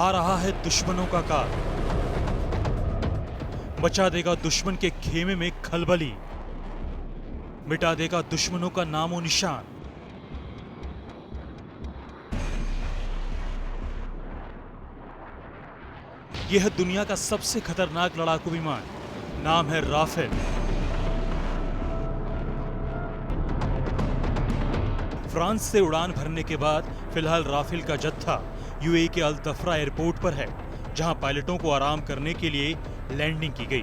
आ रहा है दुश्मनों का काल, मचा देगा दुश्मन के खेमे में खलबली, मिटा देगा दुश्मनों का नामो निशान। यह है दुनिया का सबसे खतरनाक लड़ाकू विमान, नाम है राफेल। फ्रांस से उड़ान भरने के बाद फिलहाल राफेल का जत्था यूएई के अल दफ्रा एयरपोर्ट पर है, जहां पायलटों को आराम करने के लिए लैंडिंग की गई।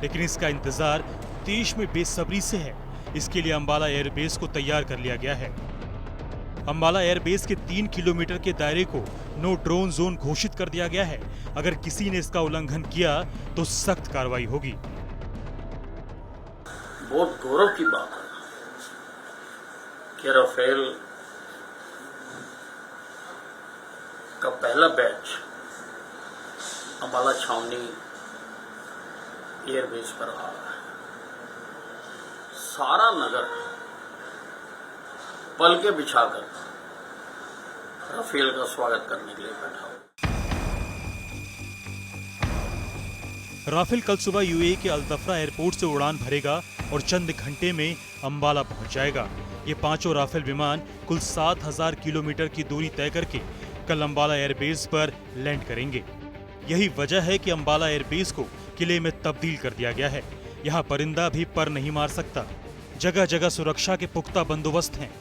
लेकिन इसका इंतजार देश में बेसब्री से है। इसके लिए अंबाला एयरबेस को तैयार कर लिया गया है। अंबाला एयरबेस के 3 किलोमीटर के दायरे को नो ड्रोन जोन घोषित कर दिया गया है। अगर किसी ने इसका उल्लंघन किया तो सख्त कार्रवाई होगी। बहुत गौरव की बात है कि राफेल का पहला बैच अंबाला छावनी एयरबेस पर आ रहा है। सारा नगर पल के बिछाकर राफेल का स्वागत करने के लिए बैठा हुआ। राफेल कल सुबह यूएई के अल दफ्रा एयरपोर्ट से उड़ान भरेगा और चंद घंटे में अंबाला पहुंच जाएगा। ये पांचों राफेल विमान कुल 7000 किलोमीटर की दूरी तय करके कल अंबाला एयरबेस पर लैंड करेंगे। यही वजह है कि अंबाला एयरबेस को किले में तब्दील कर दिया गया है। यहाँ परिंदा भी पर नहीं मार सकता। जगह जगह सुरक्षा के पुख्ता बंदोबस्त हैं।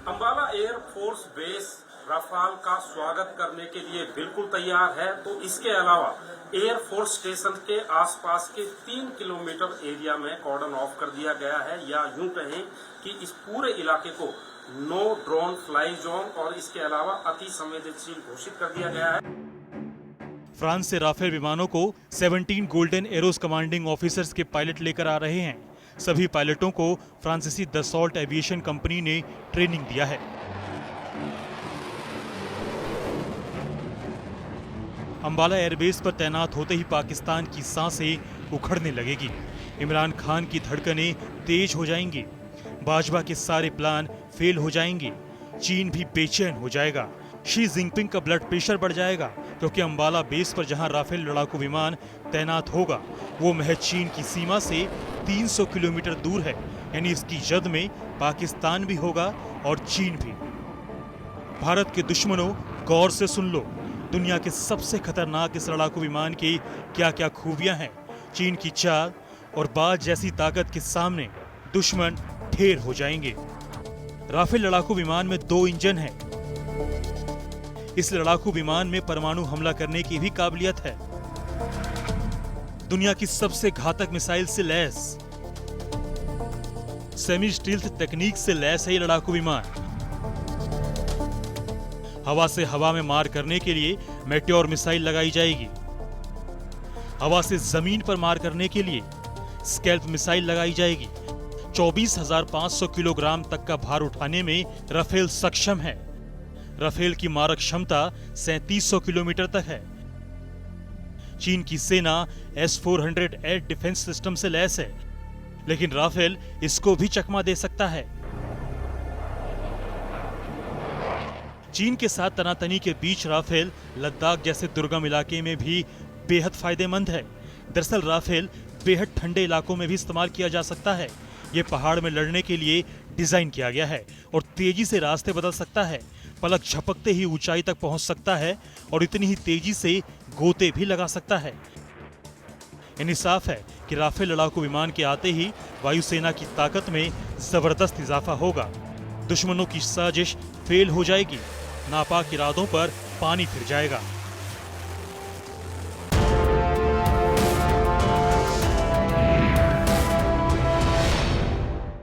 अंबाला एयरफोर्स बेस राफेल का स्वागत करने के लिए बिल्कुल तैयार है। तो इसके अलावा एयरफोर्स स्टेशन के आसपास के 3 किलोमीटर एरिया में कॉर्डन ऑफ कर दिया गया है, या यूं कहें कि इस पूरे इलाके को नो ड्रोन फ्लाई जोन और इसके अलावा अति संवेदनशील घोषित कर दिया गया है। फ्रांस से राफेल विमानों को 17 गोल्डन एरोज कमांडिंग ऑफिसर्स के पायलट लेकर आ रहे हैं। सभी पायलटों को फ्रांसीसी दसॉल्ट एविएशन कंपनी ने ट्रेनिंग दिया है। अंबाला एयरबेस पर तैनात होते ही पाकिस्तान की सांसें उखड़ने लगेगी। इमरान खान की धड़कनें तेज हो जाएंगी। भाजपा के सारे प्लान फेल हो जाएंगे। चीन भी बेचैन हो जाएगा। शी जिनपिंग का ब्लड प्रेशर बढ़ जाएगा, क्योंकि अंबाला बेस पर जहां राफेल लड़ाकू विमान तैनात होगा वो महज चीन की सीमा से 300 किलोमीटर दूर है। यानी इसकी जद में पाकिस्तान भी होगा और चीन भी। भारत के दुश्मनों, गौर से सुन लो, दुनिया के सबसे खतरनाक इस लड़ाकू विमान की क्या क्या खूबियां हैं। चीन की चाल और बाज जैसी ताकत के सामने दुश्मन ढेर हो जाएंगे। राफेल लड़ाकू विमान में 2 इंजन हैं। इस लड़ाकू विमान में परमाणु हमला करने की भी काबिलियत है। दुनिया की सबसे घातक मिसाइल से लैस, सेमी स्टील्थ तकनीक से लैस है ये लड़ाकू विमान। हवा से हवा में मार करने के लिए मेटेओर मिसाइल लगाई जाएगी। हवा से जमीन पर मार करने के लिए स्कैल्प मिसाइल लगाई जाएगी। 24,500 किलोग्राम तक का भार उठाने में राफेल सक्षम है। राफेल की मारक क्षमता 3700 किलोमीटर तक है। चीन की सेना S-400 एयर डिफेंस सिस्टम से लैस है, लेकिन राफेल इसको भी चकमा दे सकता है। चीन के साथ तनातनी के बीच राफेल लद्दाख जैसे दुर्गम इलाके में भी बेहद फायदेमंद है। दरअसल राफेल बेहद ठंडे इलाकों में भी इस्तेमाल किया जा सकता है। ये पहाड़ में लड़ने के लिए डिजाइन किया गया है और तेजी से रास्ते बदल सकता है। पलक झपकते ही ऊंचाई तक पहुंच सकता है और इतनी ही तेजी से गोते भी लगा सकता है। यानी साफ है कि राफेल लड़ाकू विमान के आते ही वायुसेना की ताकत में जबरदस्त इजाफा होगा। दुश्मनों की साजिश फेल हो जाएगी। नापाक इरादों पर पानी फिर जाएगा।